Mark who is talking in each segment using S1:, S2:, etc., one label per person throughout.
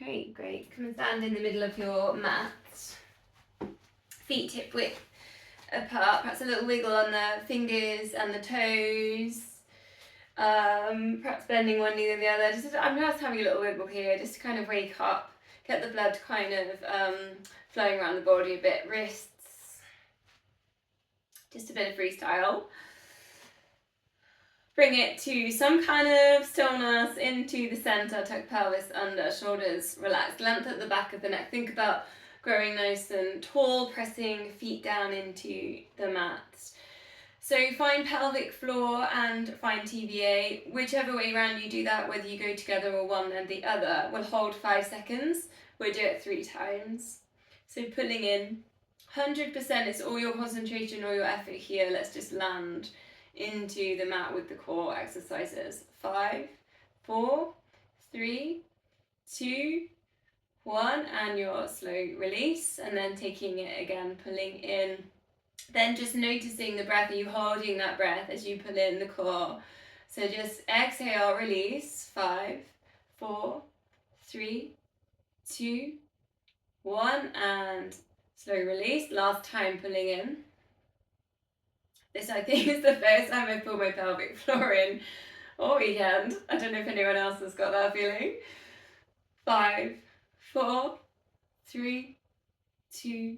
S1: Great, great. Come and stand in the middle of your mat. Feet hip width apart, perhaps a little wiggle on the fingers and the toes. Perhaps bending one knee than the other. I'm just having a little wiggle here, just to kind of wake up, get the blood kind of flowing around the body a bit. Wrists, just a bit of freestyle. Bring it to some kind of stillness, into the center, tuck pelvis under, shoulders relaxed, length at the back of the neck. Think about growing nice and tall, pressing feet down into the mat. So find pelvic floor and find TVA, whichever way around you do that, whether you go together or one and the other. We'll hold 5 seconds, we'll do it 3 times. So pulling in, 100%, it's all your concentration, all your effort here. Let's just land into the mat with the core exercises. 5, 4, 3, 2, 1, and your slow release, and then taking it again, pulling in. Then just noticing the breath. Are you holding that breath as you pull in the core? So just exhale, release. 5, 4, 3, 2, 1, and slow release. Last time pulling in. This, I think, is the first time I've pulled my pelvic floor in all weekend. I don't know if anyone else has got that feeling. 5, 4, 3, 2,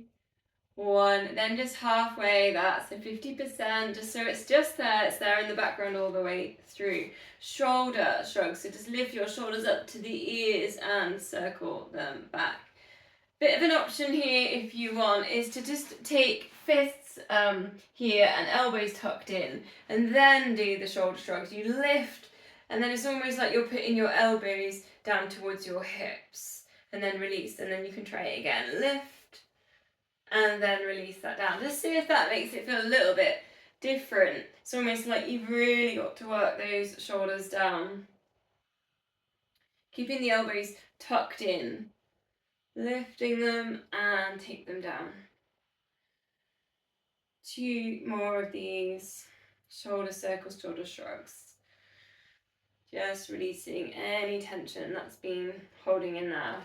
S1: 1. Then just halfway, that's so 50%, just so it's just there, it's there in the background all the way through. Shoulder shrugs, so just lift your shoulders up to the ears and circle them back. Bit of an option here, if you want, is to just take fists here and elbows tucked in, and then do the shoulder shrugs. You lift, and then it's almost like you're putting your elbows down towards your hips, and then release, and then you can try it again. Lift, and then release that down. Just see if that makes it feel a little bit different. It's almost like you've really got to work those shoulders down. Keeping the elbows tucked in. Lifting them and take them down. 2 more of these. Shoulder circles, shoulder shrugs. Just releasing any tension that's been holding in there.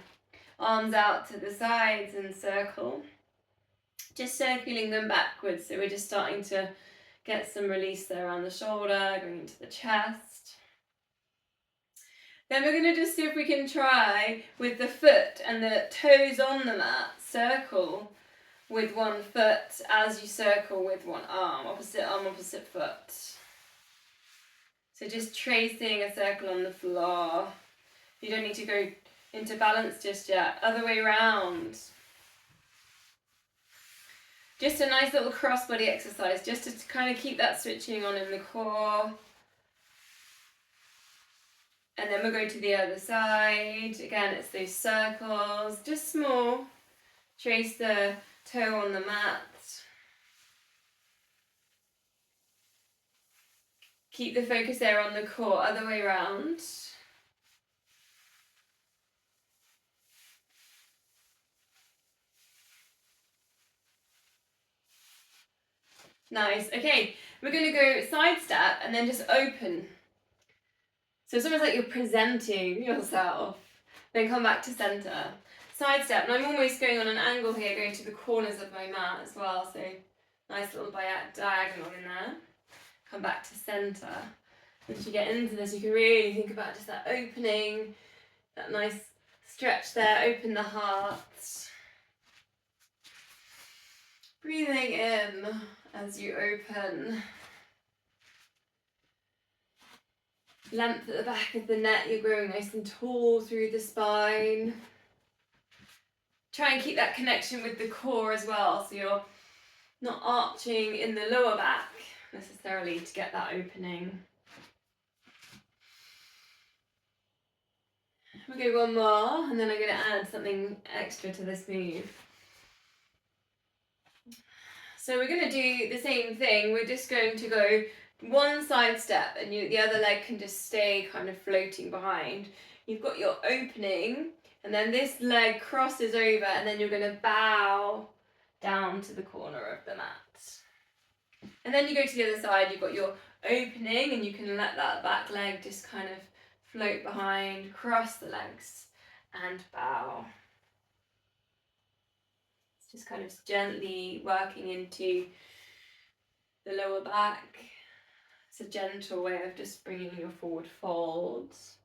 S1: Arms out to the sides and circle. Just circling them backwards, so we're just starting to get some release there around the shoulder, going into the chest. Then we're going to just see if we can try with the foot and the toes on the mat, circle with one foot as you circle with one arm, opposite foot. So just tracing a circle on the floor. You don't need to go into balance just yet. Other way around. Just a nice little crossbody exercise, just to kind of keep that switching on in the core. And then we'll go to the other side. Again, it's those circles, just small. Trace the toe on the mat. Keep the focus there on the core, other way around. Nice. Okay, we're going to go side step and then just open. So it's almost like you're presenting yourself. Then come back to center. Side step, and I'm almost going on an angle here, going to the corners of my mat as well. So nice little diagonal in there. Come back to center. As you get into this, you can really think about just that opening, that nice stretch there. Open the heart. Breathing in as you open. Length at the back of the neck, you're growing nice and tall through the spine. Try and keep that connection with the core as well, so you're not arching in the lower back necessarily to get that opening. We'll go one more, and then I'm going to add something extra to this move. So we're going to do the same thing. We're just going to go one side step, and the other leg can just stay kind of floating behind. You've got your opening, and then this leg crosses over, and then you're going to bow down to the corner of the mat. And then you go to the other side, you've got your opening, and you can let that back leg just kind of float behind, cross the legs, and bow. It's just kind of gently working into the lower back. It's a gentle way of just bringing your forward folds.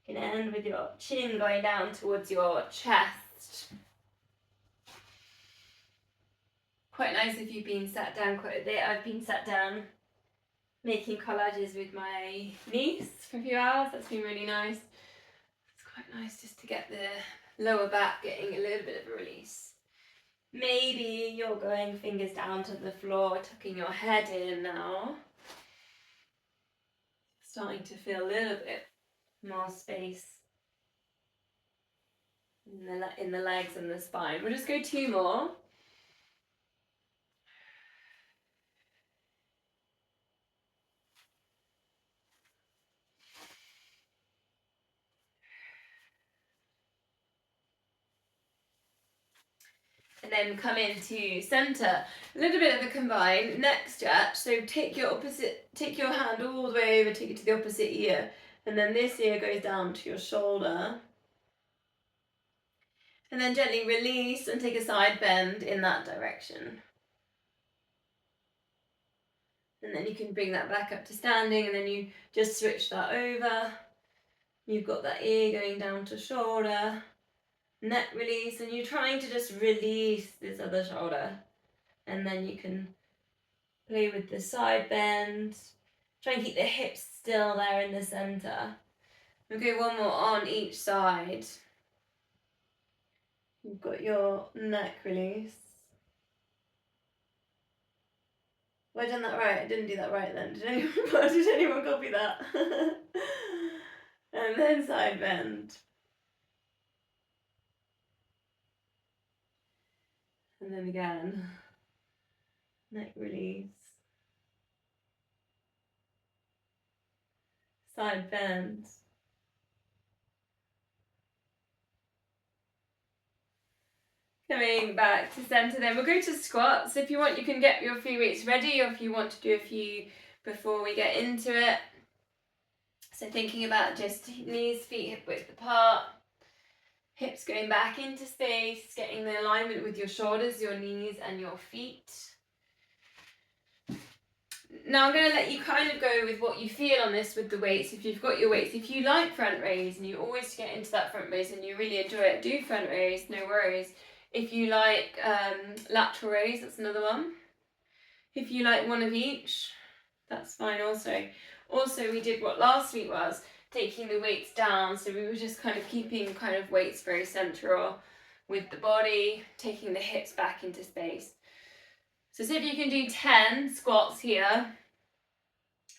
S1: You can end with your chin going down towards your chest. Quite nice if you've been sat down quite a bit. I've been sat down making collages with my niece for a few hours. That's been really nice. It's quite nice just to get the lower back getting a little bit of a release. Maybe you're going fingers down to the floor, tucking your head in now. Starting to feel a little bit more space in the legs and the spine. We'll just go 2 more. And then come into center. A little bit of a combine neck stretch. So take your hand all the way over, take it to the opposite ear. And then this ear goes down to your shoulder. And then gently release and take a side bend in that direction. And then you can bring that back up to standing, and then you just switch that over. You've got that ear going down to shoulder, neck release, and you're trying to just release this other shoulder. And then you can play with the side bend. Try and keep the hips still there in the center. We'll go 1 more on each side. You've got your neck release. Have I done that right? I didn't do that right then. Did anyone copy that? And then side bend. And then again. Neck release. Side bend. Coming back to center then. We'll go to squats. If you want, you can get your few weights ready, or if you want to do a few before we get into it. So thinking about just knees, feet hip width apart. Hips going back into space, getting the alignment with your shoulders, your knees and your feet. Now I'm going to let you kind of go with what you feel on this with the weights. If you've got your weights, if you like front raise and you always get into that front raise and you really enjoy it, do front raise, no worries. If you like lateral raise, that's another one. If you like one of each, that's fine also. Also, we did what last week was, taking the weights down, so we were just kind of keeping kind of weights very central with the body, taking the hips back into space. So see if you can do 10 squats here,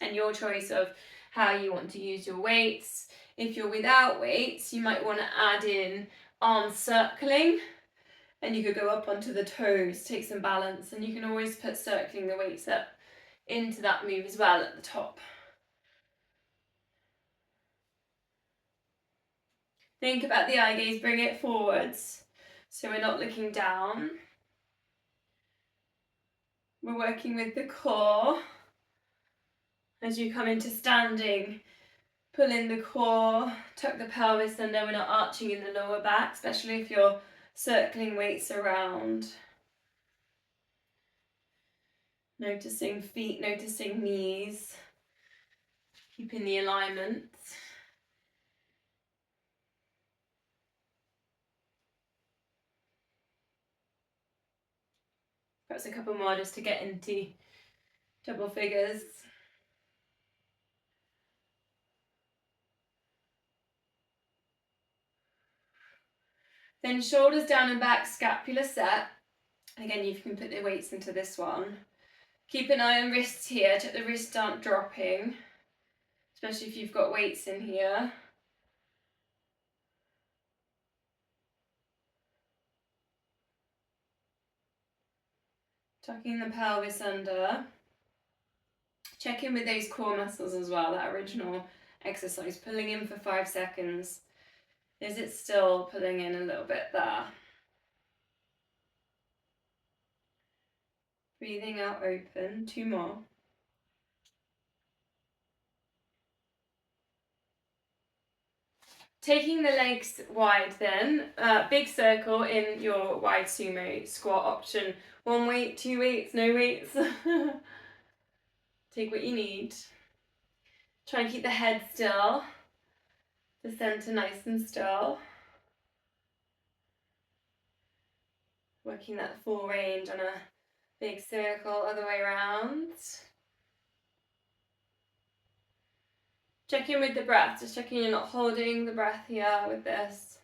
S1: and your choice of how you want to use your weights. If you're without weights, you might want to add in arm circling, and you could go up onto the toes, take some balance, and you can always put circling the weights up into that move as well at the top. Think about the eye gaze, bring it forwards, so we're not looking down. We're working with the core. As you come into standing, pull in the core, tuck the pelvis under. We're not arching in the lower back, especially if you're circling weights around. Noticing feet, noticing knees, keeping the alignment. Perhaps a couple more just to get into double figures. Then shoulders down and back, scapula set. Again, you can put the weights into this one. Keep an eye on wrists here, check the wrists aren't dropping, especially if you've got weights in here. Tucking the pelvis under. Check in with those core muscles as well, that original exercise, pulling in for 5 seconds. Is it still pulling in a little bit there? Breathing out open, 2 more. Taking the legs wide then, big circle in your wide sumo squat option. 1 weight, 2 weights, no weights. Take what you need. Try and keep the head still, the center nice and still. Working that full range on a big circle, other way around. Check in with the breath, just checking you're not holding the breath here with this.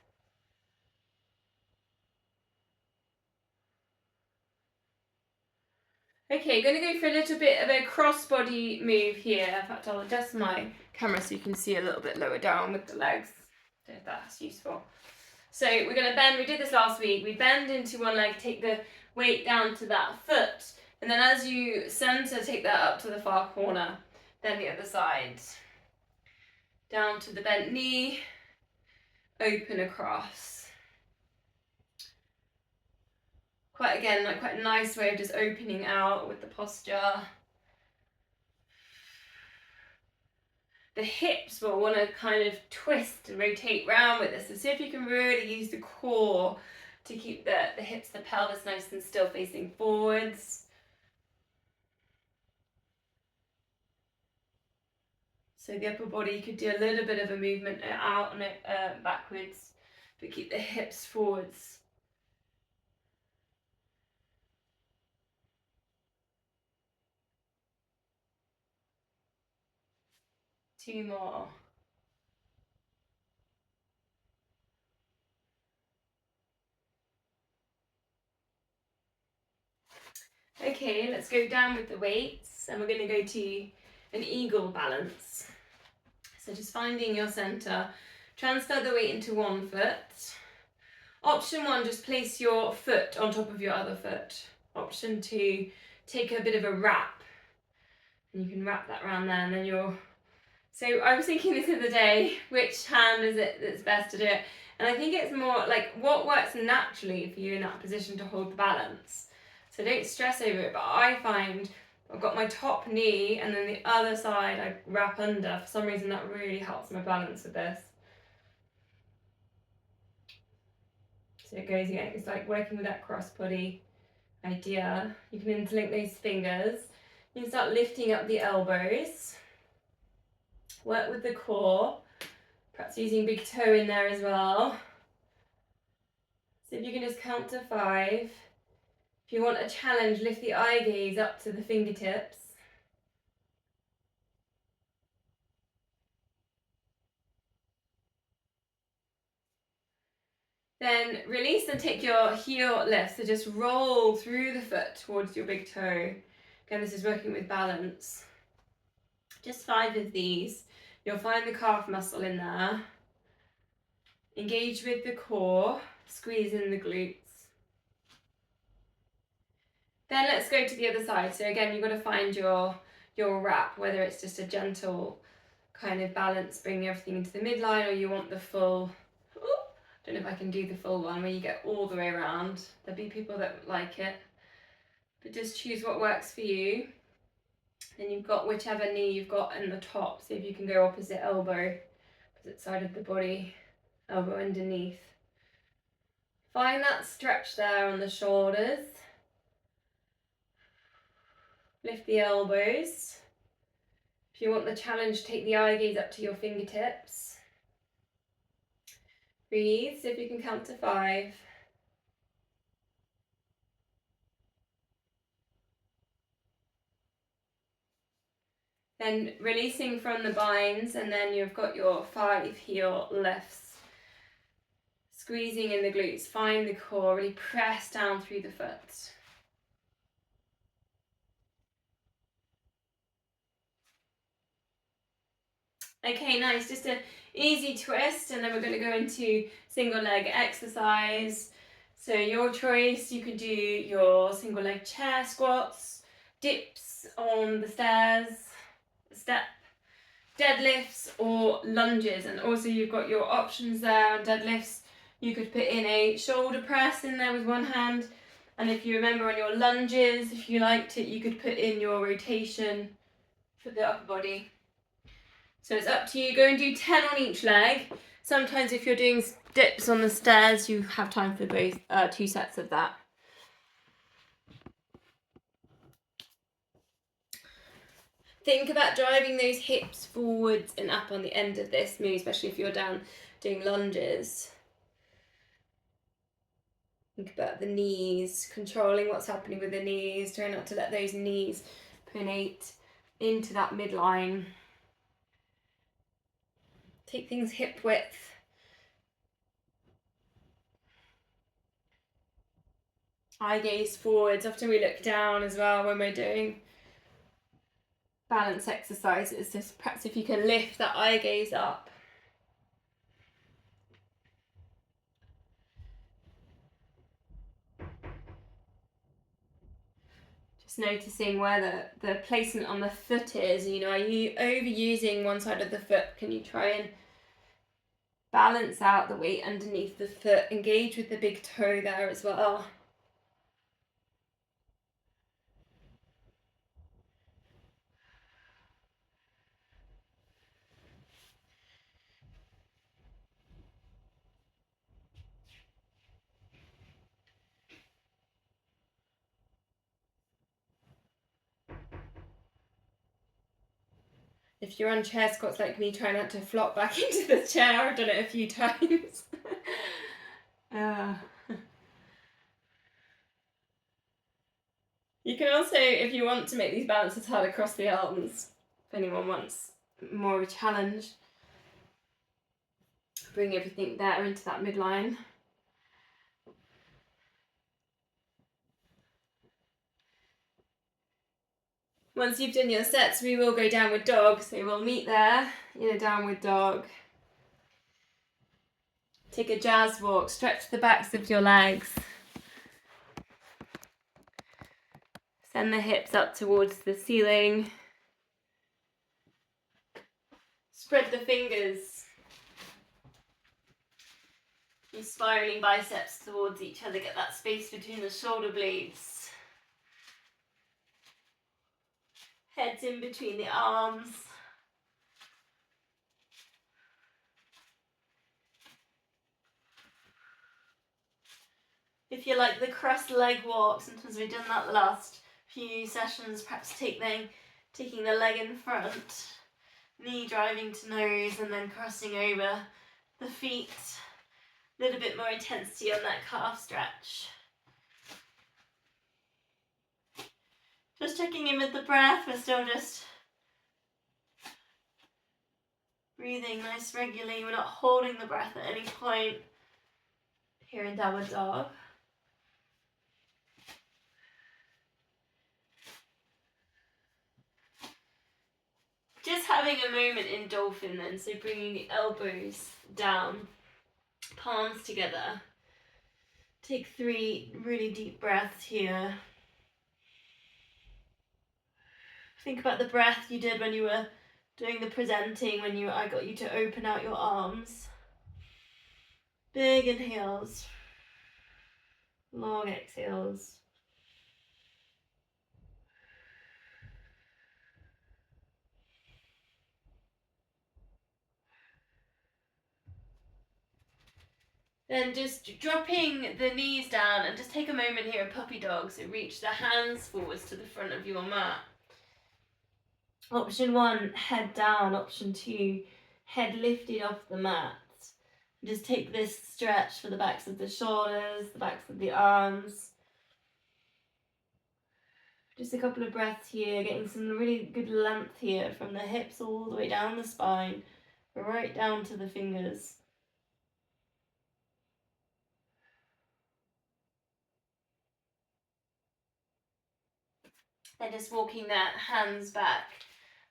S1: Okay, going to go for a little bit of a cross-body move here. In fact, I'll adjust my camera so you can see a little bit lower down with the legs, if that's useful. So we're going to bend, we did this last week, we bend into one leg, take the weight down to that foot, and then as you center, take that up to the far corner, then the other side. Down to the bent knee, open across. Quite a nice way of just opening out with the posture. The hips will want to kind of twist and rotate round with this. So see if you can really use the core to keep the hips, the pelvis nice and still facing forwards. So the upper body, you could do a little bit of a movement out and backwards, but keep the hips forwards. Two more. Okay, let's go down with the weights, and we're going to go to an eagle balance. So just finding your center, transfer the weight into one foot. Option 1, just place your foot on top of your other foot. Option 2, take a bit of a wrap, and you can wrap that around there, and then you're... So I was thinking this the other day, which hand is it that's best to do it? And I think it's more like what works naturally for you in that position to hold the balance. So don't stress over it, but I find I've got my top knee and then the other side I wrap under. For some reason that really helps my balance with this. So it goes again, it's like working with that cross body idea. You can interlink those fingers. You can start lifting up the elbows. Work with the core, perhaps using big toe in there as well. So if you can just count to 5. If you want a challenge, lift the eye gaze up to the fingertips. Then release and take your heel lift, so just roll through the foot towards your big toe. Again, this is working with balance. Just 5 of these. You'll find the calf muscle in there. Engage with the core, squeeze in the glutes. Then let's go to the other side. So again, you've got to find your wrap, whether it's just a gentle kind of balance, bringing everything into the midline, or you want the full, don't know if I can do the full one, where you get all the way around. There'll be people that like it, but just choose what works for you. Then you've got whichever knee you've got in the top. See if you can go opposite elbow, opposite side of the body, elbow underneath. Find that stretch there on the shoulders. Lift the elbows. If you want the challenge, take the eye gaze up to your fingertips. Breathe, see if you can count to 5. Then releasing from the binds, and then you've got your 5 heel lifts. Squeezing in the glutes, find the core, really press down through the foot. Okay, nice, just an easy twist, and then we're going to go into single leg exercise. So your choice, you could do your single leg chair squats, dips on the stairs, step, deadlifts or lunges, and also you've got your options there on deadlifts. You could put in a shoulder press in there with one hand, and if you remember on your lunges, if you liked it, you could put in your rotation for the upper body. So it's up to you. Go and do 10 on each leg. Sometimes if you're doing dips on the stairs, you have time for both 2 sets of that. Think about driving those hips forwards and up on the end of this move, especially if you're down doing lunges. Think about the knees, controlling what's happening with the knees, try not to let those knees pronate into that midline. Take things hip width. Eye gaze forwards. Often we look down as well when we're doing balance exercises. So perhaps if you can lift that eye gaze up. Just noticing where the placement on the foot is. You know, are you overusing one side of the foot? Can you try and balance out the weight underneath the foot? Engage with the big toe there as well. If you're on chair squats like me, try not to flop back into the chair. I've done it a few times. You can also, if you want to make these balances hard, across the arms. If anyone wants more of a challenge, bring everything there into that midline. Once you've done your sets, we will go downward dog. So we'll meet there in a downward dog. Take a jazz walk, stretch the backs of your legs. Send the hips up towards the ceiling. Spread the fingers. And spiraling biceps towards each other. Get that space between the shoulder blades. Heads in between the arms. If you like the cross leg walk, sometimes we've done that the last few sessions, perhaps taking the leg in front, knee driving to nose and then crossing over the feet. A little bit more intensity on that calf stretch. Just checking in with the breath, we're still just breathing nice regularly, we're not holding the breath at any point here in downward dog. Just having a moment in dolphin then, so bringing the elbows down, palms together. Take 3 really deep breaths here. Think about the breath you did when you were doing the presenting, I got you to open out your arms. Big inhales, long exhales. Then just dropping the knees down and just take a moment here in puppy dog. So reach the hands forwards to the front of your mat. Option 1, head down. Option 2, head lifted off the mat. Just take this stretch for the backs of the shoulders, the backs of the arms. Just a couple of breaths here, getting some really good length here from the hips all the way down the spine, right down to the fingers. Then just walking that hands back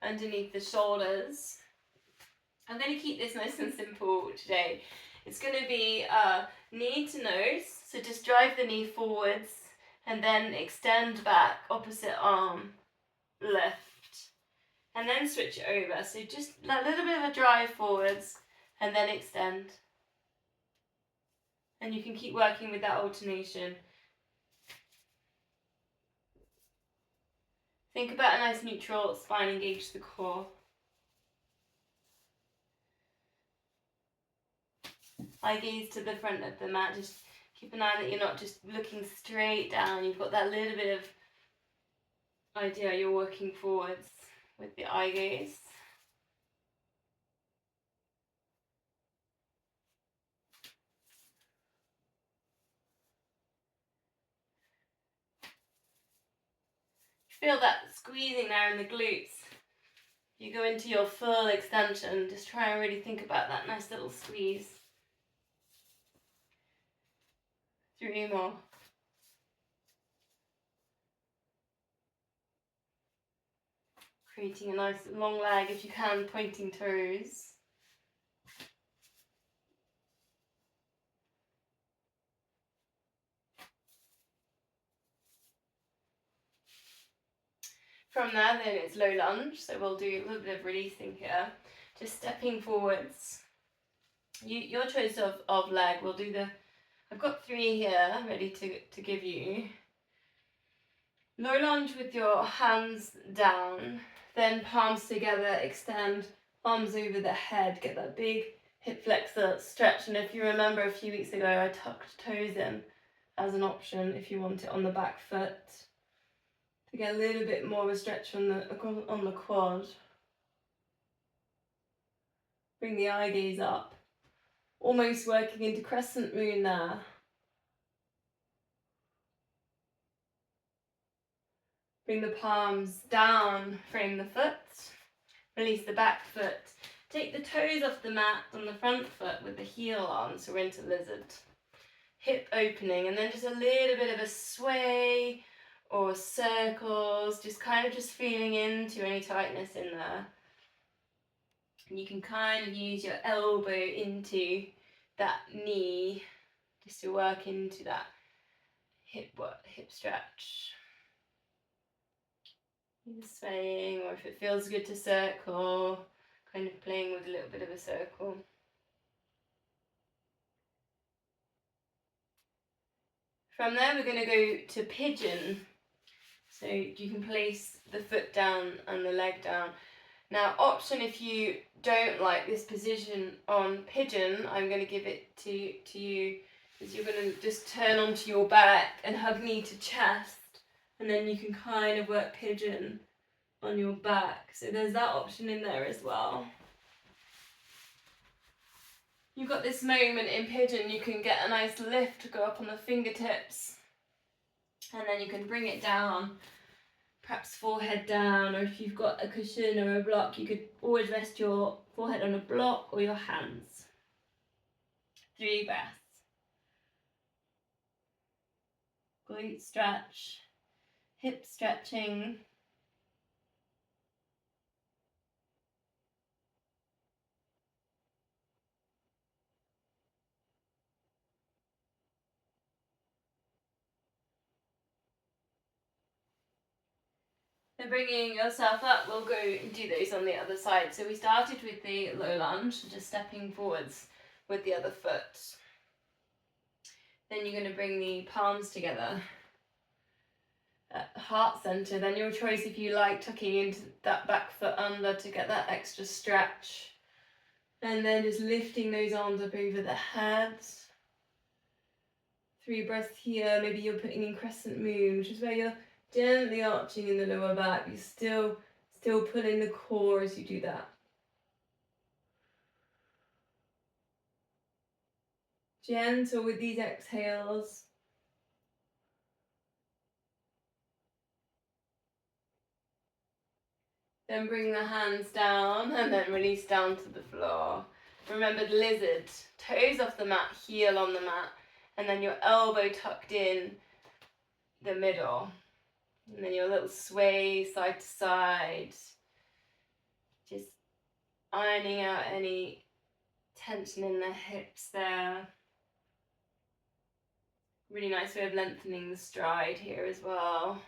S1: underneath the shoulders. I'm going to keep this nice and simple today. It's going to be knee to nose, so just drive the knee forwards and then extend back, opposite arm, lift, and then switch it over. So just a little bit of a drive forwards and then extend. And you can keep working with that alternation. Think about a nice neutral spine, engage the core. eye gaze to the front of the mat. Just keep an eye that you're not just looking straight down. You've got that little bit of idea you're working forwards with the eye gaze. Feel that squeezing there in the glutes. You go into your full extension, just try and really think about that nice little squeeze. 3 more. Creating a nice long leg if you can, pointing toes. From there, then it's low lunge, so we'll do a little bit of releasing here. Just stepping forwards. Your choice of leg, we'll do the, I've got 3 here ready to give you. Low lunge with your hands down, then palms together, extend arms over the head, get that big hip flexor stretch. And if you remember a few weeks ago, I tucked toes in as an option if you want it on the back foot, to get a little bit more of a stretch on the quad. Bring the eye gaze up, almost working into crescent moon there. Bring the palms down, frame the foot, release the back foot. Take the toes off the mat on the front foot with the heel on, so we're into lizard. Hip opening, and then just a little bit of a sway or circles, just kind of just feeling into any tightness in there. And you can kind of use your elbow into that knee just to work into that hip stretch. Either swaying, or if it feels good to circle, kind of playing with a little bit of a circle. From there, we're going to go to pigeon. So you can place the foot down and the leg down. Now, option if you don't like this position on pigeon, I'm going to give it to you, is you're going to just turn onto your back and hug knee to chest, and then you can kind of work pigeon on your back. So there's that option in there as well. You've got this moment in pigeon, you can get a nice lift to go up on the fingertips, and then you can bring it down, perhaps forehead down, or if you've got a cushion or a block, you could always rest your forehead on a block or your hands. 3 breaths. Glute stretch, hip stretching. Then bringing yourself up, we'll go and do those on the other side. So we started with the low lunge, just stepping forwards with the other foot. Then you're going to bring the palms together at heart center. Then your choice if you like, tucking into that back foot under to get that extra stretch. And then just lifting those arms up over the head. 3 breaths here. Maybe you're putting in crescent moon, which is where you're gently arching in the lower back. You're still pulling the core as you do that. Gentle with these exhales. Then bring the hands down and then release down to the floor. Remember the lizard, toes off the mat, heel on the mat, and then your elbow tucked in the middle. And then your little sway side to side. Just ironing out any tension in the hips there. Really nice way of lengthening the stride here as well.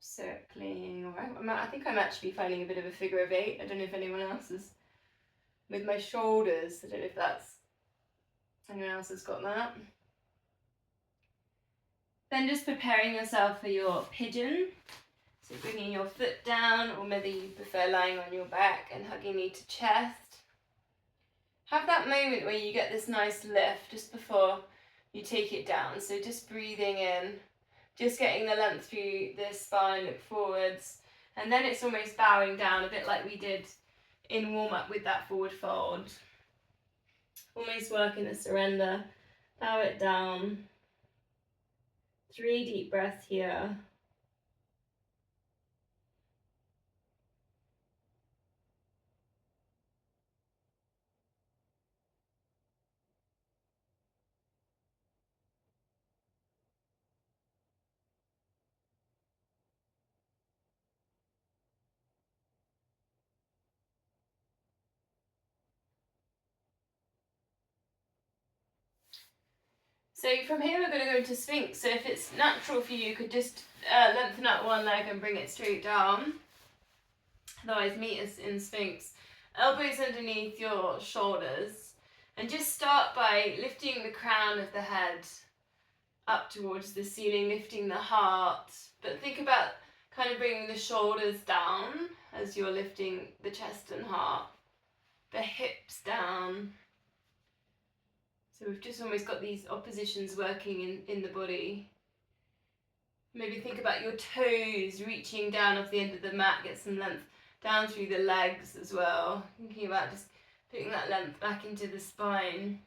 S1: Circling, or I think I'm actually finding a bit of a figure of 8. I don't know if anyone else is. With my shoulders, I don't know if that's anyone else has got that. Then just preparing yourself for your pigeon. So bringing your foot down, or whether you prefer lying on your back and hugging knee to chest. Have that moment where you get this nice lift just before you take it down. So just breathing in, just getting the length through the spine, look forwards. And then it's almost bowing down, a bit like we did in warm-up with that forward fold. Almost working the surrender. Bow it down. 3 deep breaths here. So from here we're going to go into Sphinx. So if it's natural for you, you could just lengthen out one leg and bring it straight down. Otherwise meet us in Sphinx. Elbows underneath your shoulders. And just start by lifting the crown of the head up towards the ceiling, lifting the heart. But think about kind of bringing the shoulders down as you're lifting the chest and heart. The hips down. So we've just almost got these oppositions working in the body. Maybe think about your toes reaching down off the end of the mat, get some length down through the legs as well. Thinking about just putting that length back into the spine.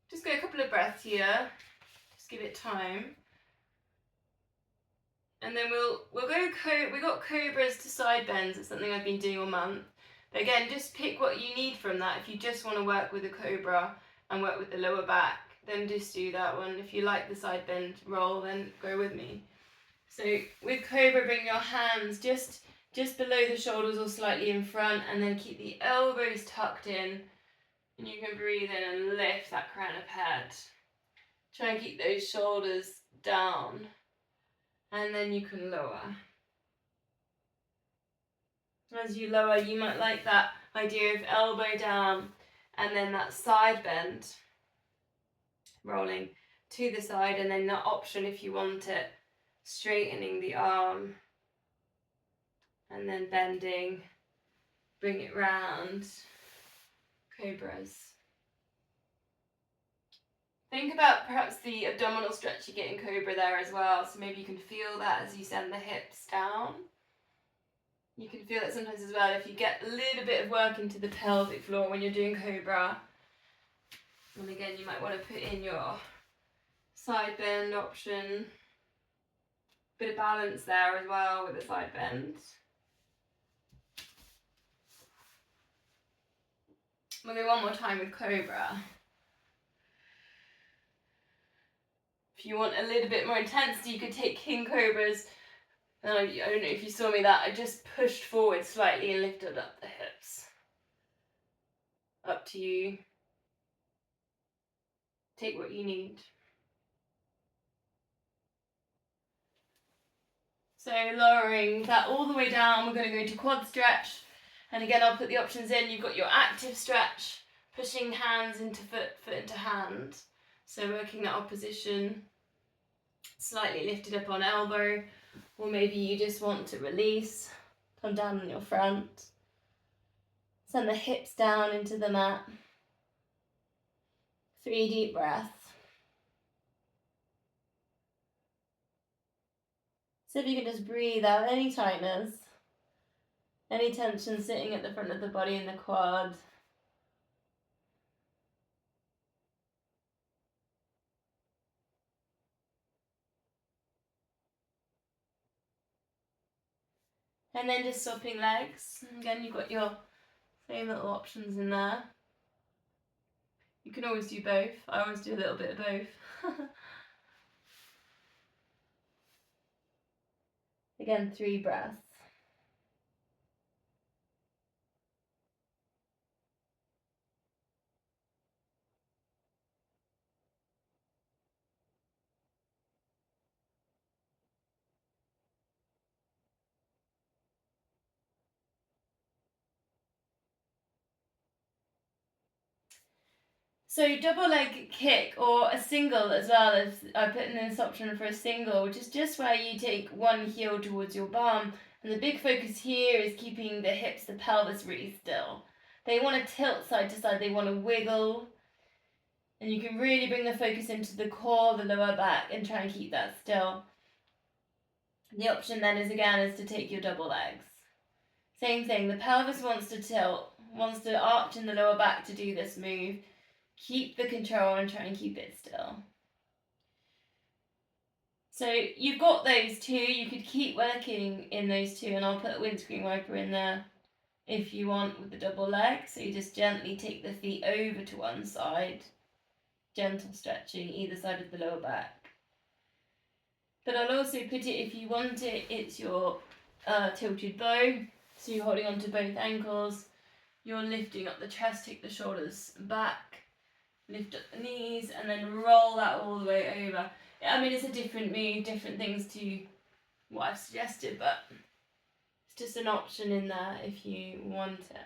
S1: Just go a couple of breaths here. Just give it time. And then we'll go, we got cobras to side bends. It's something I've been doing all month. But again, just pick what you need from that. If you just want to work with a cobra and work with the lower back, then just do that one. If you like the side bend roll, then go with me. So with cobra, bring your hands just below the shoulders or slightly in front, and then keep the elbows tucked in. And you can breathe in and lift that crown of head. Try and keep those shoulders down. And then you can lower. As you lower, you might like that idea of elbow down and then that side bend, rolling to the side, and then that option if you want it, straightening the arm and then bending, bring it round, cobras. Think about perhaps the abdominal stretch you get in cobra there as well, so maybe you can feel that as you send the hips down. You can feel it sometimes as well if you get a little bit of work into the pelvic floor when you're doing cobra. And again, you might want to put in your side bend option. Bit of balance there as well with the side bend. We'll go one more time with cobra. If you want a little bit more intensity, you could take king cobras. And I don't know if you saw me that, I just pushed forward slightly and lifted up the hips. Up to you. Take what you need. So lowering that all the way down, we're going to go to quad stretch. And again, I'll put the options in. You've got your active stretch, pushing hands into foot, foot into hand. So working that opposition, slightly lifted up on elbow. Or maybe you just want to release, come down on your front. Send the hips down into the mat. 3 deep breaths. So if you can just breathe out any tightness, any tension sitting at the front of the body in the quad. And then just swapping legs. Again, you've got your same little options in there. You can always do both. I always do a little bit of both. Again, 3 breaths. So double leg kick or a single as well, as I put in this option for a single, which is just where you take one heel towards your bum, and the big focus here is keeping the hips, the pelvis really still. They want to tilt side to side, they want to wiggle, and you can really bring the focus into the core, the lower back, and try and keep that still. The option then is to take your double legs. Same thing, the pelvis wants to tilt, wants to arch in the lower back to do this move. Keep the control and try and keep it still. So you've got those two, you could keep working in those two, and I'll put a windscreen wiper in there if you want with the double leg. So you just gently take the feet over to one side, gentle stretching either side of the lower back. But I'll also put it, if you want it, it's your tilted bow. So you're holding onto both ankles, you're lifting up the chest, take the shoulders back, lift up the knees, and then roll that all the way over. I mean, it's a different move, different things to what I've suggested, but it's just an option in there if you want it.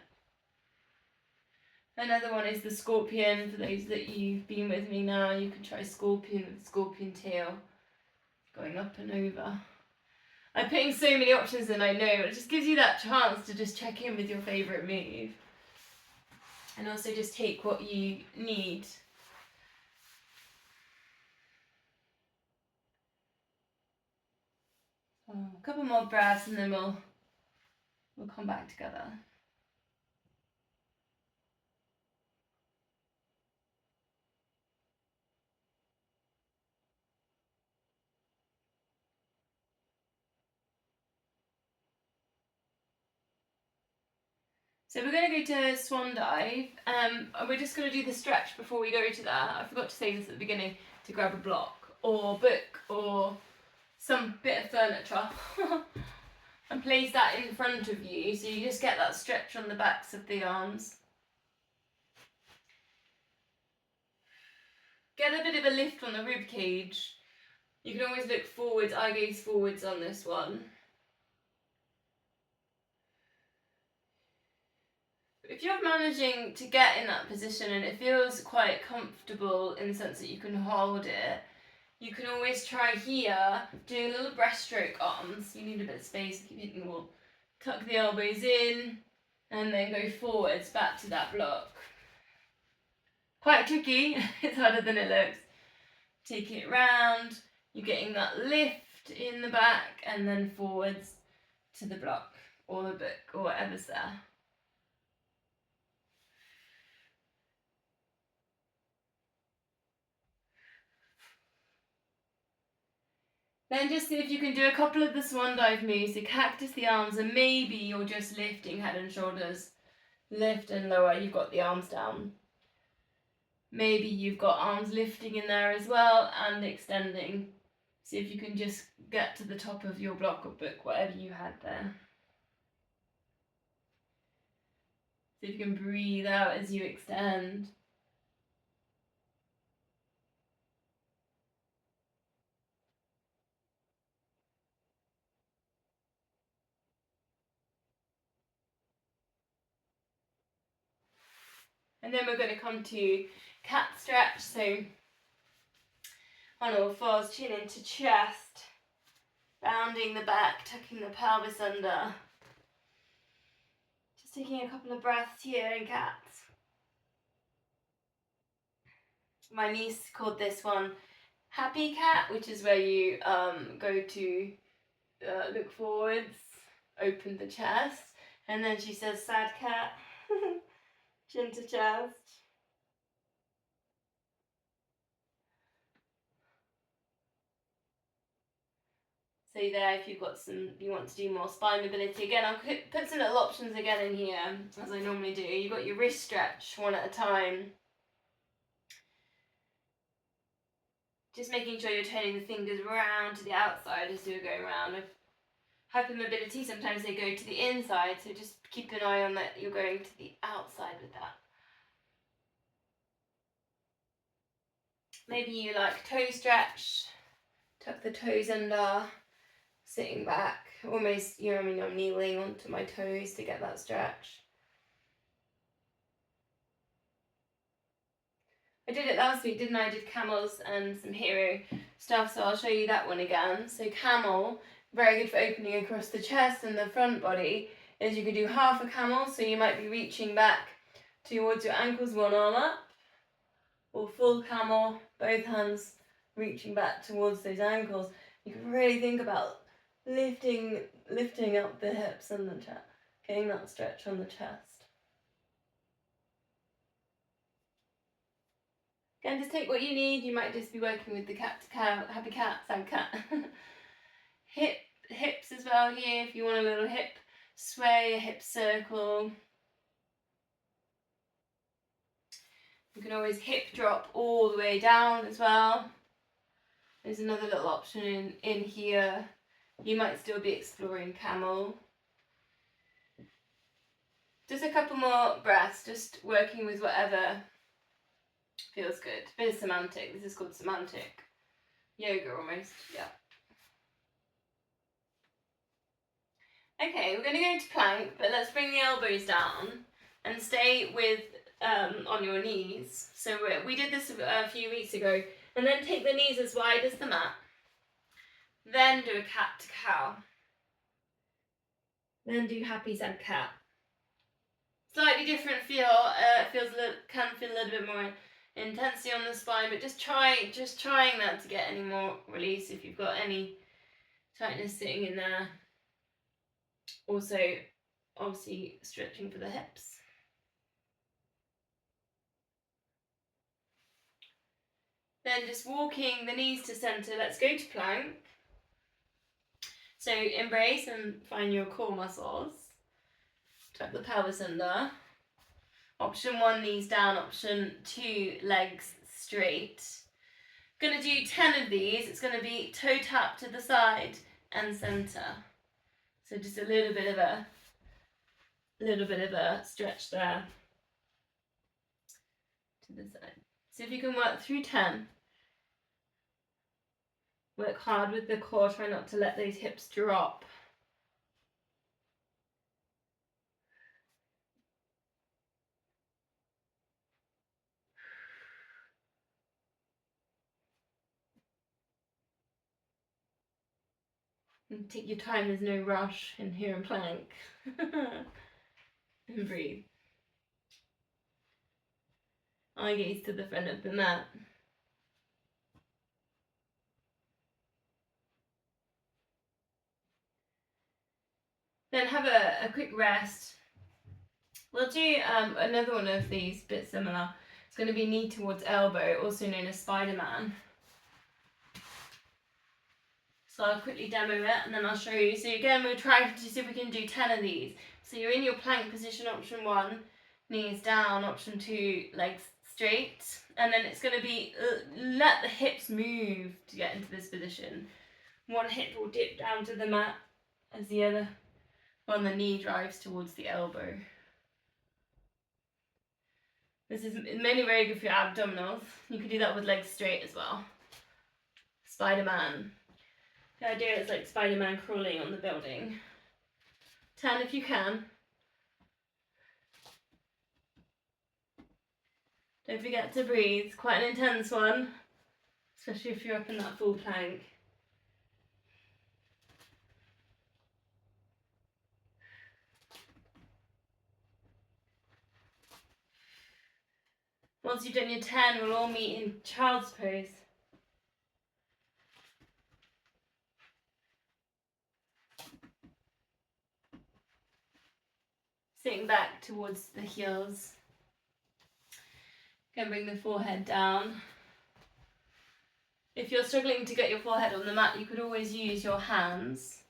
S1: Another one is the scorpion. For those that you've been with me now, you can try scorpion with scorpion tail, going up and over. I'm putting so many options in, I know, but it just gives you that chance to just check in with your favourite move. And also just take what you need. A couple more breaths and then we'll come back together. So we're going to go to swan dive. We're just going to do the stretch before we go to that. I forgot to say this at the beginning, to grab a block or book or some bit of furniture and place that in front of you, so you just get that stretch on the backs of the arms. Get a bit of a lift on the rib cage. You can always look forwards, eye gaze forwards on this one. If you're managing to get in that position and it feels quite comfortable in the sense that you can hold it, you can always try here, doing little breaststroke arms. You need a bit of space to keep hitting the wall. Tuck the elbows in and then go forwards back to that block. Quite tricky, it's harder than it looks. Take it round, you're getting that lift in the back and then forwards to the block or the book or whatever's there. Then just see if you can do a couple of the swan dive moves, so cactus the arms, and maybe you're just lifting head and shoulders. Lift and lower, you've got the arms down. Maybe you've got arms lifting in there as well and extending. See if you can just get to the top of your block or book, whatever you had there. See if you can breathe out as you extend. And then we're going to come to cat stretch, so on all fours, chin into chest, rounding the back, tucking the pelvis under. Just taking a couple of breaths here in cats. My niece called this one happy cat, which is where you go to look forwards, open the chest, and then she says sad cat, chin to chest. So there, if you've got you want to do more spine mobility, again, I'll put some little options again in here, as I normally do. You've got your wrist stretch, one at a time. Just making sure you're turning the fingers round to the outside as you're going around. With hypermobility, sometimes they go to the inside, so just keep an eye on that you're going to the outside with that. Maybe you like toe stretch, tuck the toes under, sitting back, almost, I'm kneeling onto my toes to get that stretch. I did it last week, didn't I? I did camels and some hero stuff, so I'll show you that one again. So camel, very good for opening across the chest and the front body, is you could do half a camel, so you might be reaching back towards your ankles, one arm up, or full camel, both hands reaching back towards those ankles. You can really think about lifting up the hips and the chest, getting that stretch on the chest. Again, just take what you need. You might just be working with the cat to cow, happy cat, sad cat. Hips as well here, if you want a little hip sway, a hip circle. You can always hip drop all the way down as well. There's another little option in here. You might still be exploring camel. Just a couple more breaths, just working with whatever feels good. Bit of semantic. This is called semantic yoga almost. Yeah. Okay, we're going to go into plank, but let's bring the elbows down and stay with on your knees. So we did this a few weeks ago, and then take the knees as wide as the mat. Then do a cat to cow. Then do happy sad cat. Slightly different feel. Can feel a little bit more intensity on the spine, but just trying that to get any more release if you've got any tightness sitting in there. Also, obviously stretching for the hips. Then just walking the knees to center. Let's go to plank. So embrace and find your core muscles. Tuck the pelvis under. Option 1, knees down. Option 2, legs straight. Going to do 10 of these. It's going to be toe tap to the side and center. So just a little bit of a stretch there to the side. So if you can work through 10. Work hard with the core, try not to let those hips drop. And take your time, there's no rush in here in plank. And breathe. Eye gaze to the front of the mat. Then have a quick rest. We'll do another one of these, bit similar. It's going to be knee towards elbow, also known as Spider-Man. So I'll quickly demo it and then I'll show you. So again, we're trying to see if we can do 10 of these. So you're in your plank position, option 1, knees down, option 2, legs straight. And then it's going to be, let the hips move to get into this position. One hip will dip down to the mat as the other one, the knee drives towards the elbow. This is mainly very good for your abdominals. You can do that with legs straight as well. Spider-Man. The idea is like Spider-Man crawling on the building. 10 if you can. Don't forget to breathe. Quite an intense one, especially if you're up in that full plank. Once you've done your 10, we'll all meet in child's pose. Sitting back towards the heels. Can bring the forehead down. If you're struggling to get your forehead on the mat, you could always use your hands.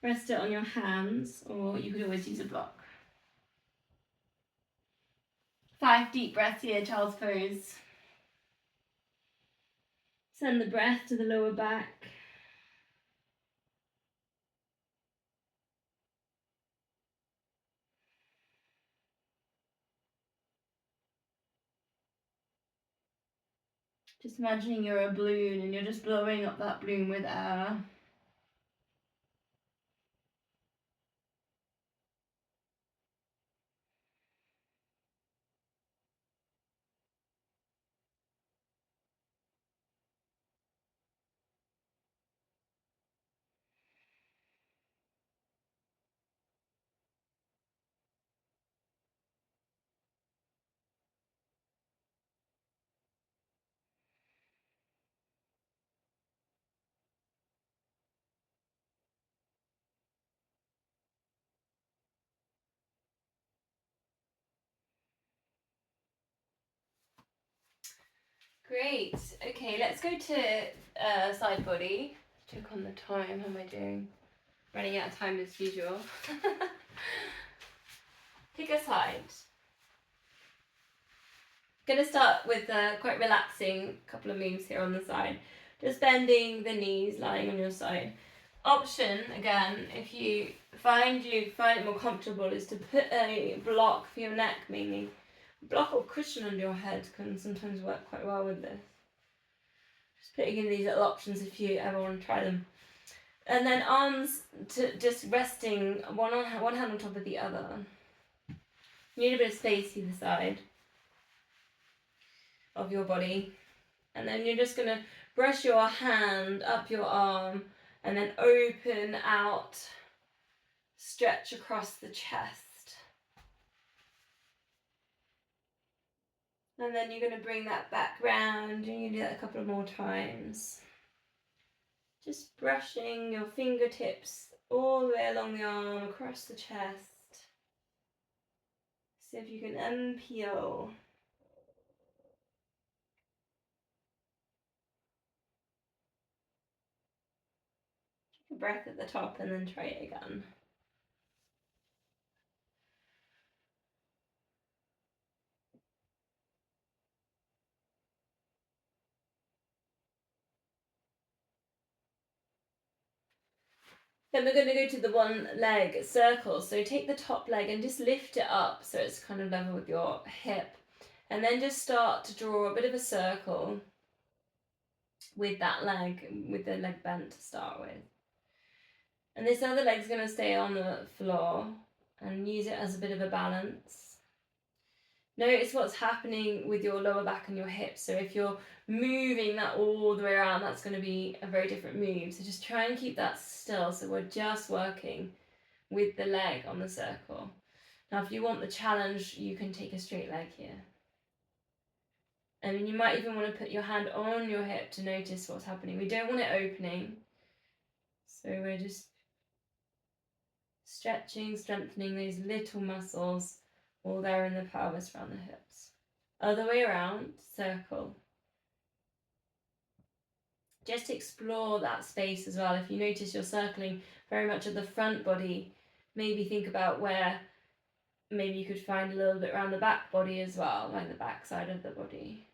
S1: Rest it on your hands, or you could always use a block. 5 deep breaths here, child's pose. Send the breath to the lower back. Just imagining you're a balloon and you're just blowing up that balloon with air. Great. Okay, let's go to side body. Check on the time. How am I doing? Running out of time as usual. Pick a side. Gonna start with a quite relaxing couple of moves here on the side. Just bending the knees, lying on your side. Option, again, if you find it more comfortable, is to put a block for your neck, meaning block or cushion under your head can sometimes work quite well with this. Just putting in these little options if you ever want to try them. And then arms to just resting one hand on top of the other. You need a bit of space either side of your body. And then you're just going to brush your hand up your arm and then open out, stretch across the chest. And then you're going to bring that back round and you do that a couple of more times. Just brushing your fingertips all the way along the arm, across the chest. See if you can unpeel. Take a breath at the top and then try it again. Then we're going to go to the one leg circle. So take the top leg and just lift it up so it's kind of level with your hip. And then just start to draw a bit of a circle with that leg, with the leg bent to start with. And this other leg's going to stay on the floor and use it as a bit of a balance. Notice what's happening with your lower back and your hips. So if you're moving that all the way around, that's going to be a very different move. So just try and keep that still. So we're just working with the leg on the circle. Now, if you want the challenge, you can take a straight leg here. I mean, you might even want to put your hand on your hip to notice what's happening. We don't want it opening. So we're just stretching, strengthening those little muscles all there in the pelvis around the hips. Other way around, circle. Just explore that space as well. If you notice you're circling very much at the front body, maybe think about where maybe you could find a little bit around the back body as well, like the back side of the body.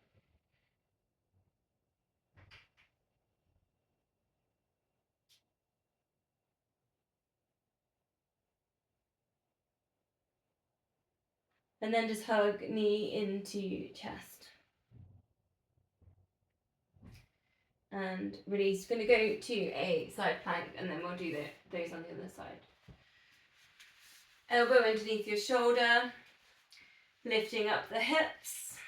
S1: And then just hug knee into chest. And release. We're going to go to a side plank and then we'll do those on the other side. Elbow underneath your shoulder, lifting up the hips.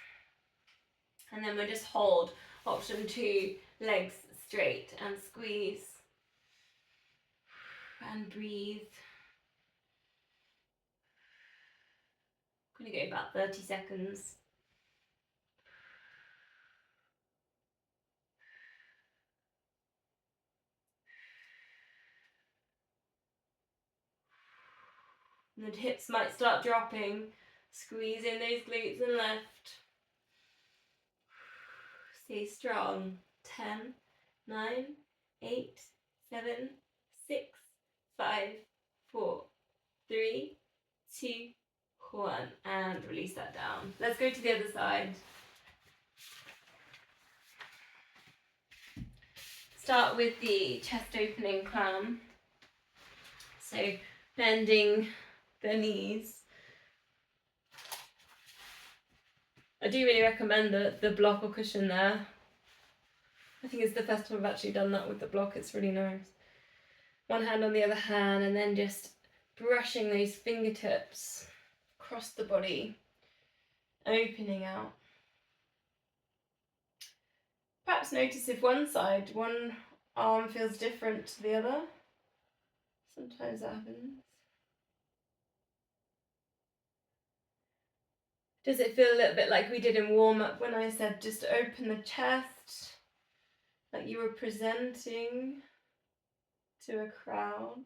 S1: And then we'll just hold option 2, legs straight and squeeze. And breathe. I'm going to go about 30 seconds. And the hips might start dropping. Squeeze in those glutes and lift. Stay strong. 10, 9, 8, 7, 6, 5, 4, 3, 2, 1. And release that down. Let's go to the other side. Start with the chest opening clam. So bending the knees. I do really recommend the block or cushion there. I think it's the first time I've actually done that with the block. It's really nice. One hand on the other hand and then just brushing those fingertips across the body, opening out. Perhaps notice if one arm feels different to the other. Sometimes that happens. Does it feel a little bit like we did in warm-up when I said just open the chest, like you were presenting to a crowd?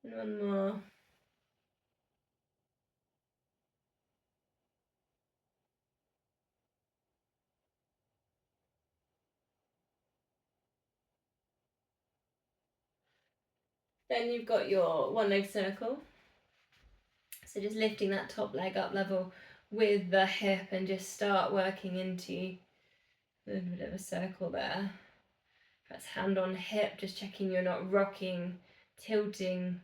S1: And one more. Then you've got your one leg circle. So just lifting that top leg up level with the hip and just start working into a little bit of a circle there. Perhaps hand on hip, just checking you're not rocking, tilting,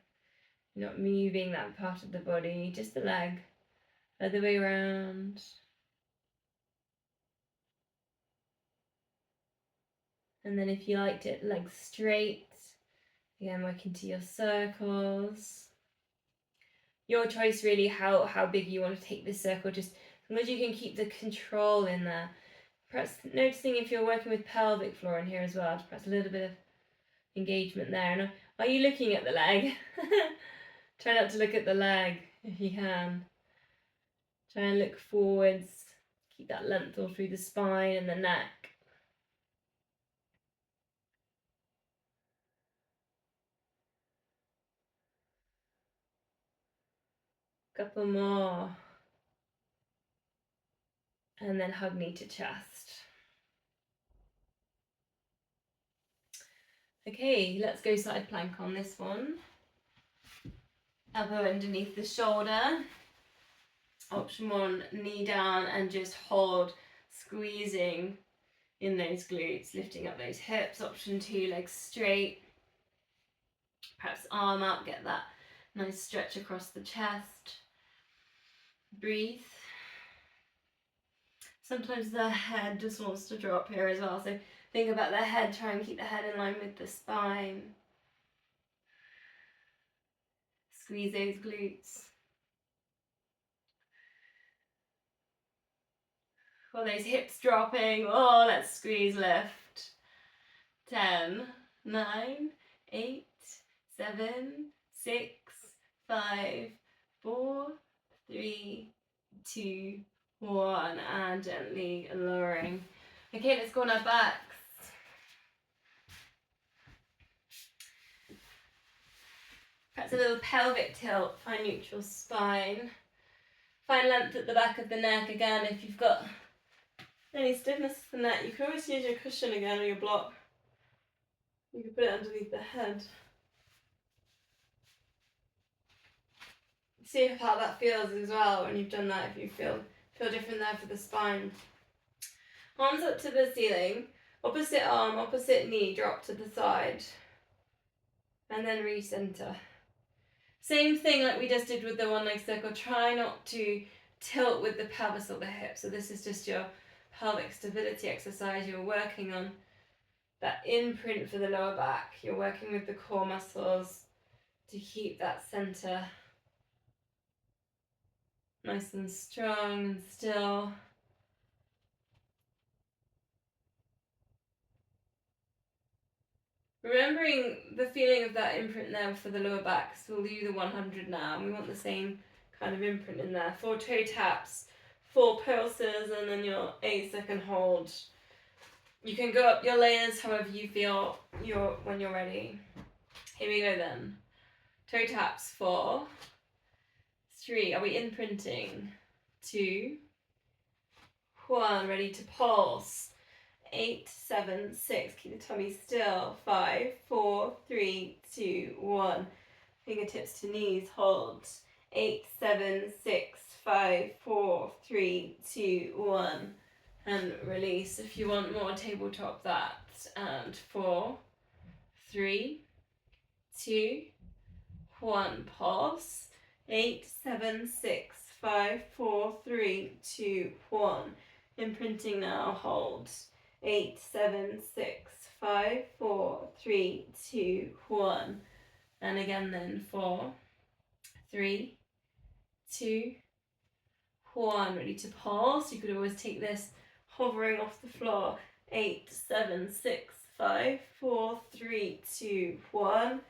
S1: not moving that part of the body, just the leg, other way around. And then if you liked it, legs straight. Again, working to your circles. Your choice really how big you want to take this circle, just as long as you can keep the control in there. Perhaps noticing if you're working with pelvic floor in here as well, perhaps a little bit of engagement there. And are you looking at the leg? Try not to look at the leg if you can. Try and look forwards. Keep that length all through the spine and the neck. Couple more. And then hug knee to chest. Okay, let's go side plank on this one. Elbow underneath the shoulder. Option 1, knee down and just hold, squeezing in those glutes, lifting up those hips. Option 2, legs straight. Perhaps arm up, get that nice stretch across the chest. Breathe. Sometimes the head just wants to drop here as well, so think about the head, try and keep the head in line with the spine. Squeeze those glutes. All those hips dropping. Oh, let's squeeze, lift. 10, 9, 8, 7, 6, 5, 4, 3, 2, 1, and gently lowering. Okay, let's go on our backs. Perhaps a little pelvic tilt, find neutral spine. Find length at the back of the neck. Again, if you've got any stiffness in the neck, you can always use your cushion again or your block. You can put it underneath the head. See how that feels as well when you've done that, if you feel different there for the spine. Arms up to the ceiling, opposite arm, opposite knee, drop to the side. And then recenter. Same thing like we just did with the one leg circle. Try not to tilt with the pelvis or the hip. So this is just your pelvic stability exercise. You're working on that imprint for the lower back. You're working with the core muscles to keep that center nice and strong and still. Remembering the feeling of that imprint there for the lower back, so we'll do the 100 now, and we want the same kind of imprint in there. 4 toe taps, 4 pulses, and then your 8-second hold. You can go up your layers however you feel when you're ready. Here we go then. Toe taps, 4, 3, are we imprinting? 2, 1, ready to pulse. 8, 7, 6, keep the tummy still. 5, 4, 3, 2, 1. Fingertips to knees, hold. 8, 7, 6, 5, 4, 3, 2, 1. And release. If you want more, tabletop that. And 4, 3, 2, 1. Pulse. 8, 7, 6, 5, 4, 3, 2, 1. Imprinting now, hold. 8, 7, 6, 5, 4, 3, 2, 1. And again then 4, 3, 2, 1. Ready to pulse. You could always take this hovering off the floor. 8, 7, 6, 5, 4, 3, 2, 1.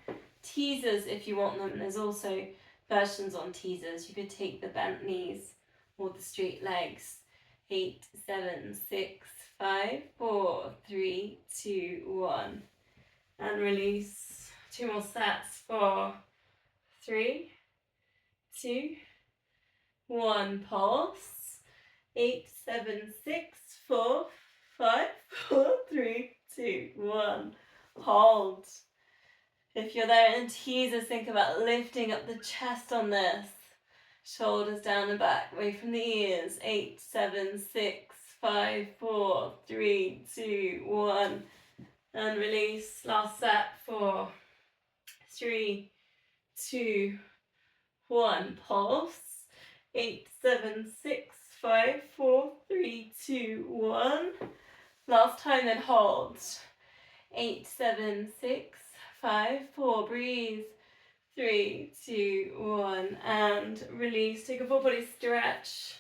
S1: Teasers if you want them. There's also versions on teasers. You could take the bent knees or the straight legs. 8, 7, 6, 5, 4, 3, 2, 1. And release. 2 more sets. 4, 3, 2, 1. Pulse. 8, 7, 6, 4, 5, 4, 3, 2, 1. Hold. If you're there in teasers, think about lifting up the chest on this. Shoulders down and back, away from the ears. 8, 7, 6, 5, 4, 3, 2, 1. And release. Last set. 4, 3, 2, 1. Pulse. 8, 7, 6, 5, 4, 3, 2, 1. Last time, then hold. 8, 7, 6, 5, 4. Breathe. 3, 2, 1. And release. Take a full body stretch.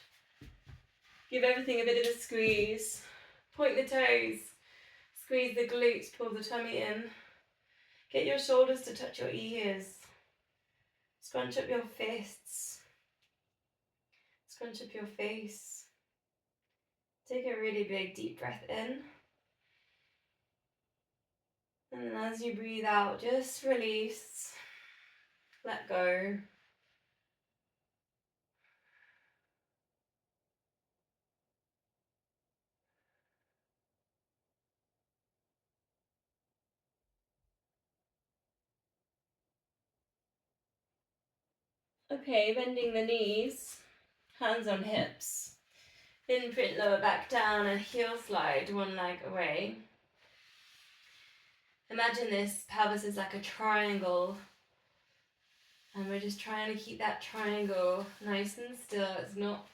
S1: Give everything a bit of a squeeze. Point the toes. Squeeze the glutes. Pull the tummy in. Get your shoulders to touch your ears. Scrunch up your fists. Scrunch up your face. Take a really big deep breath in. And then as you breathe out, just release. Let go. Okay, bending the knees, hands on hips. Imprint lower back down and heel slide one leg away. Imagine this pelvis is like a triangle, and we're just trying to keep that triangle nice and still. It's not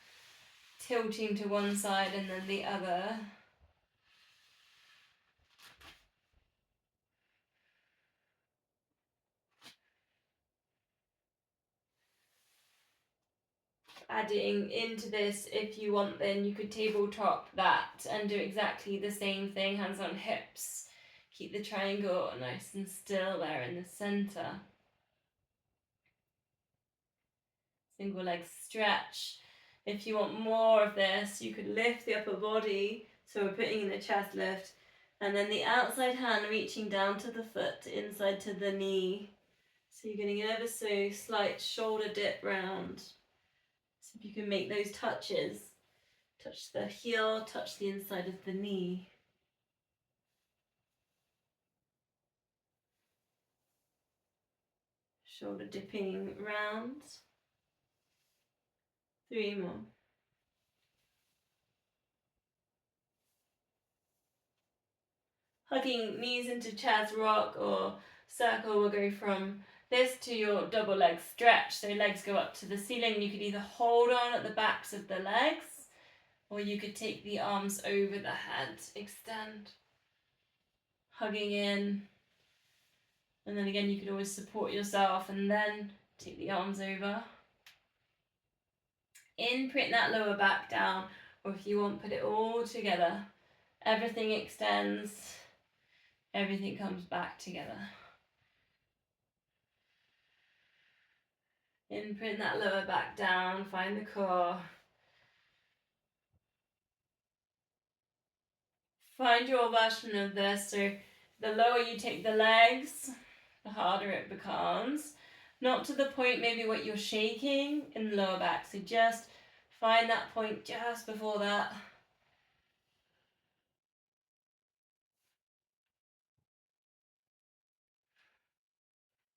S1: tilting to one side and then the other. Adding into this, if you want, then you could tabletop that and do exactly the same thing, hands on hips. Keep the triangle nice and still there in the center. Single leg stretch. If you want more of this, you could lift the upper body. So we're putting in a chest lift. And then the outside hand reaching down to the foot, inside to the knee. So you're getting an ever so slight shoulder dip round. So if you can make those touches. Touch the heel, touch the inside of the knee. Shoulder dipping round. 3 more. Hugging knees into chest rock or circle will go from this to your double leg stretch. So legs go up to the ceiling. You could either hold on at the backs of the legs, or you could take the arms over the head. Extend. Hugging in. And then again, you could always support yourself and then take the arms over. Imprint that lower back down, or if you want, put it all together. Everything extends, everything comes back together. Imprint that lower back down, find the core. Find your version of this. So the lower you take the legs, the harder it becomes. Not to the point maybe what you're shaking in the lower back. So just find that point just before that.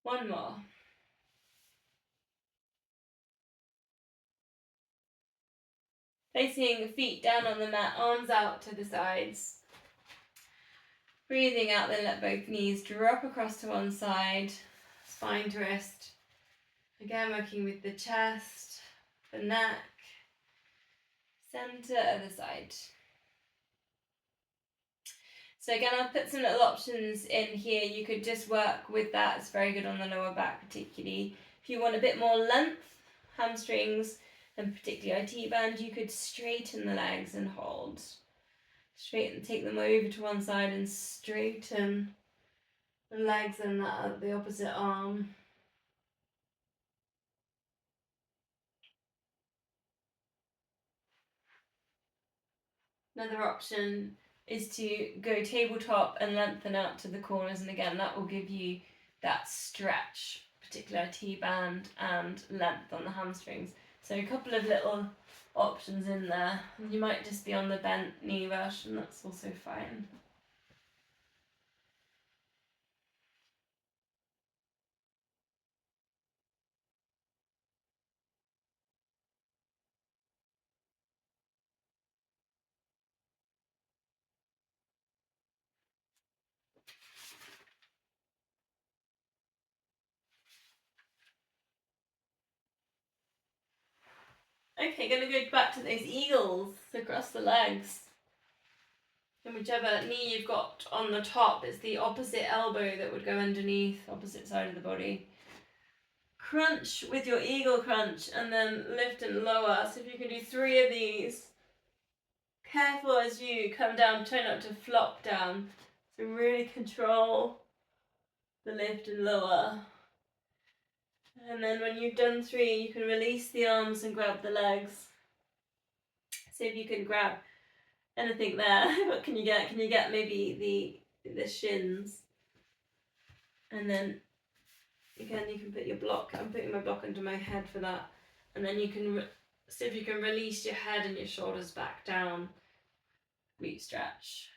S1: One more. Placing feet down on the mat, arms out to the sides. Breathing out, then let both knees drop across to one side. Spine to wrist. Again, working with the chest, the neck, center, other side. So again, I'll put some little options in here. You could just work with that. It's very good on the lower back particularly. If you want a bit more length, hamstrings, and particularly IT band, you could straighten the legs and hold. Straighten, take them over to one side and straighten the legs and the opposite arm. Another option is to go tabletop and lengthen out to the corners, and again that will give you that stretch, particularly T-band and length on the hamstrings. So a couple of little options in there. You might just be on the bent knee version, that's also fine. Okay, gonna go back to those eagles across the legs. And whichever knee you've got on the top, it's the opposite elbow that would go underneath, opposite side of the body. Crunch with your eagle crunch and then lift and lower. So if you can do 3 of these, careful as you come down, try not to flop down. So really control the lift and lower. And then when you've done 3, you can release the arms and grab the legs. See if you can grab anything there. What can you get? Can you get maybe the shins? And then again, you can put your block. I'm putting my block under my head for that. And then you can see if you can release your head and your shoulders back down. Glute stretch.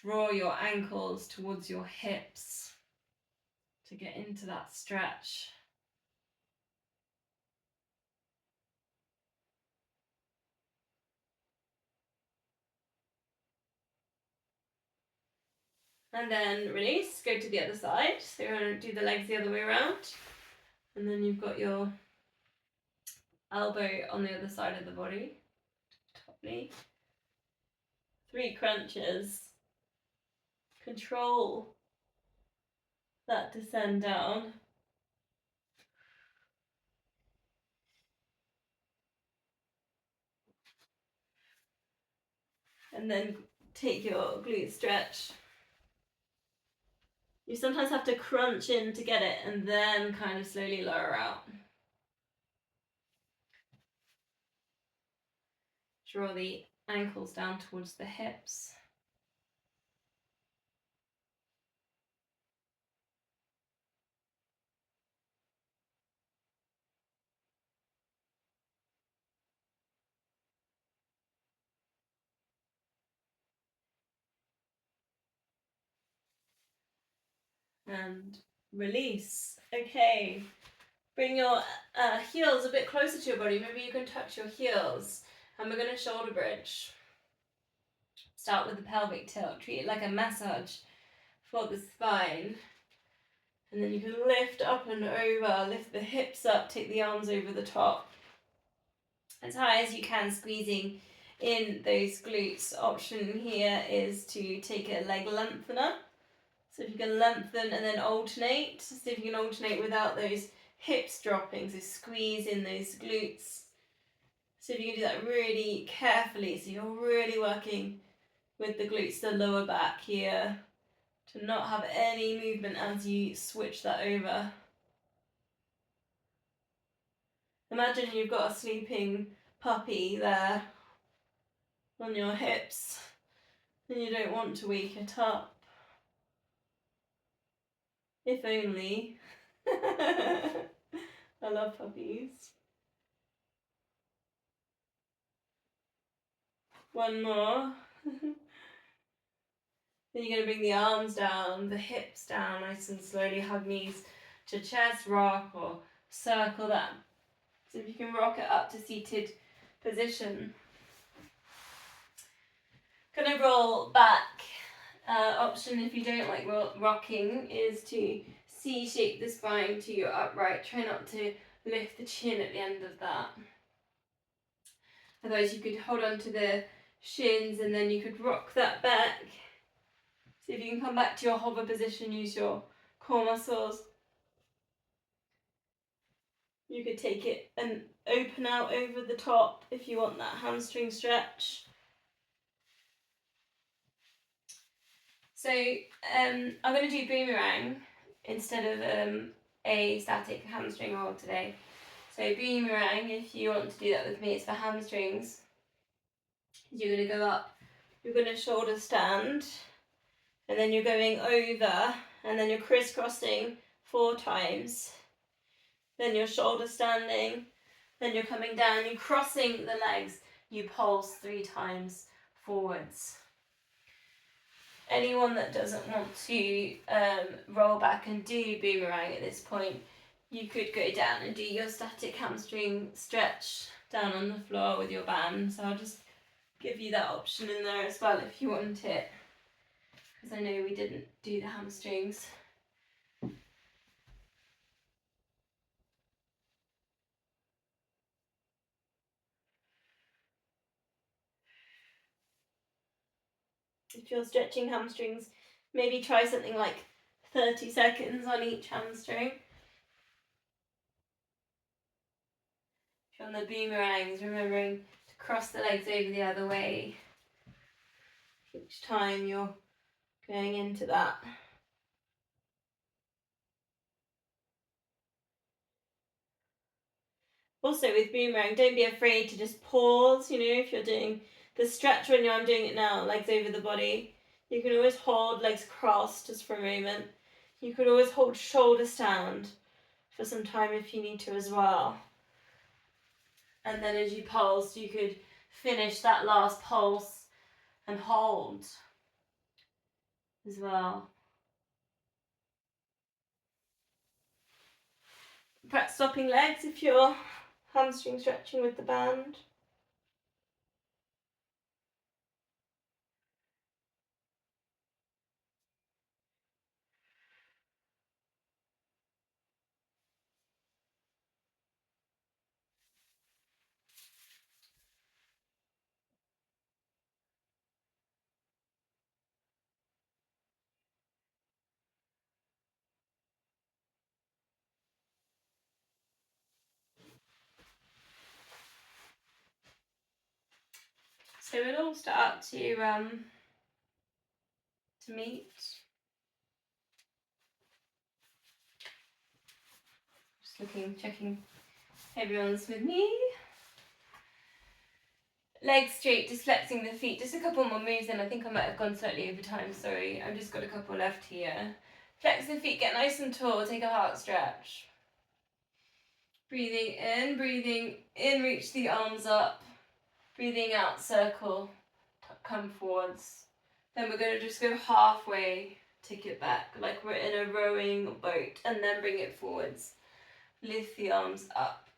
S1: Draw your ankles towards your hips to get into that stretch. And then release, go to the other side. So you're going to do the legs the other way around. And then you've got your elbow on the other side of the body. Top knee. 3 crunches. Control that descend down. And then take your glute stretch. You sometimes have to crunch in to get it and then kind of slowly lower out. Draw the ankles down towards the hips. And release. Okay. Bring your heels a bit closer to your body. Maybe you can touch your heels. And we're going to shoulder bridge. Start with the pelvic tilt. Treat it like a massage for the spine. And then you can lift up and over. Lift the hips up. Take the arms over the top. As high as you can, squeezing in those glutes. Option here is to take a leg lengthener. So if you can lengthen and then alternate, see if you can alternate without those hips dropping, so squeeze in those glutes. So if you can do that really carefully, so you're really working with the glutes, the lower back here, to not have any movement as you switch that over. Imagine you've got a sleeping puppy there on your hips and you don't want to wake it up. If only. I love puppies. One more. Then you're going to bring the arms down, the hips down, nice and slowly. Hug knees to chest, rock or circle that. So if you can rock it up to seated position. Going to roll back. Option if you don't like rocking is to C-shape the spine to your upright. Try not to lift the chin at the end of that. Otherwise you could hold on to the shins and then you could rock that back. See if you can come back to your hover position, use your core muscles. You could take it and open out over the top if you want that hamstring stretch. So I'm going to do boomerang instead of a static hamstring roll today. So boomerang, if you want to do that with me, it's for hamstrings. You're going to go up, you're going to shoulder stand, and then you're going over, and then you're crisscrossing 4 times. Then you're shoulder standing, then you're coming down, you're crossing the legs, you pulse 3 times forwards. Anyone that doesn't want to roll back and do boomerang at this point, you could go down and do your static hamstring stretch down on the floor with your band. So I'll just give you that option in there as well if you want it, because I know we didn't do the hamstrings. If you're stretching hamstrings, maybe try something like 30 seconds on each hamstring. If you're on the boomerangs, remembering to cross the legs over the other way each time you're going into that. Also with boomerang, don't be afraid to just pause, if you're doing the stretch when I'm doing it now, legs over the body. You can always hold legs crossed just for a moment. You could always hold shoulder stand for some time if you need to as well. And then as you pulse, you could finish that last pulse and hold as well. Perhaps swapping legs if you're hamstring stretching with the band. So we'll all start to meet. Just looking, checking everyone's with me. Legs straight, just flexing the feet. Just a couple more moves and I think I might have gone slightly over time, sorry. I've just got a couple left here. Flex the feet, get nice and tall, take a heart stretch. Breathing in, reach the arms up. Breathing out, circle, come forwards. Then we're going to just go halfway, take it back, like we're in a rowing boat, and then bring it forwards. Lift the arms up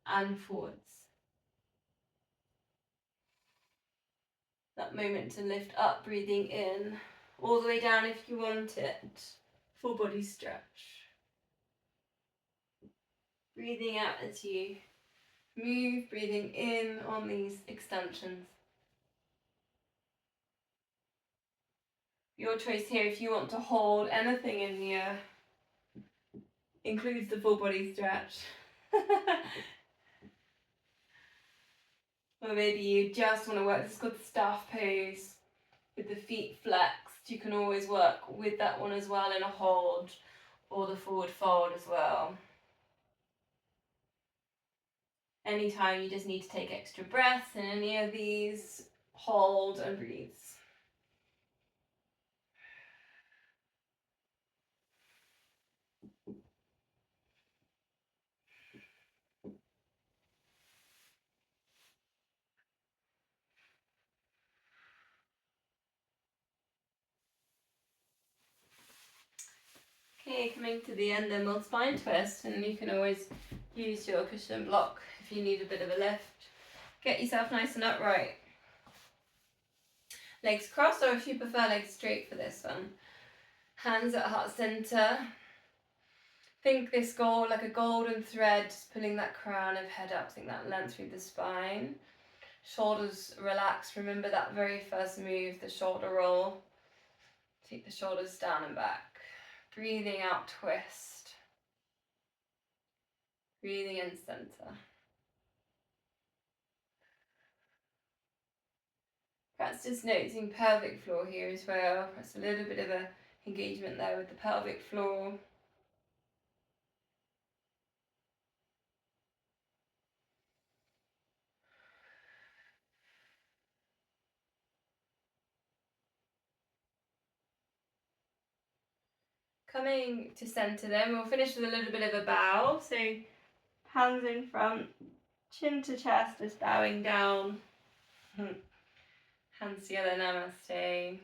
S1: and forwards. That moment to lift up, breathing in, all the way down if you want it. Full body stretch. Breathing out as you move, breathing in on these extensions. Your choice here if you want to hold anything in here. Includes the full body stretch. Or maybe you just want to work, this is called the staff pose, with the feet flexed. You can always work with that one as well in a hold, or the forward fold as well. Anytime you just need to take extra breaths in any of these, hold and breathe. Okay, coming to the end then we'll spine twist, and you can always use your cushion block if you need a bit of a lift. Get yourself nice and upright. Legs crossed, or if you prefer legs straight for this one. Hands at heart center. Think this goal like a golden thread, just pulling that crown of head up, think that length through the spine. Shoulders relaxed, remember that very first move, the shoulder roll. Take the shoulders down and back. Breathing out, twist. Breathing in, center. Perhaps just noticing pelvic floor here as well. Perhaps a little bit of a engagement there with the pelvic floor. Coming to center then, we'll finish with a little bit of a bow. So hands in front, chin to chest, just bowing down. Hands together, namaste.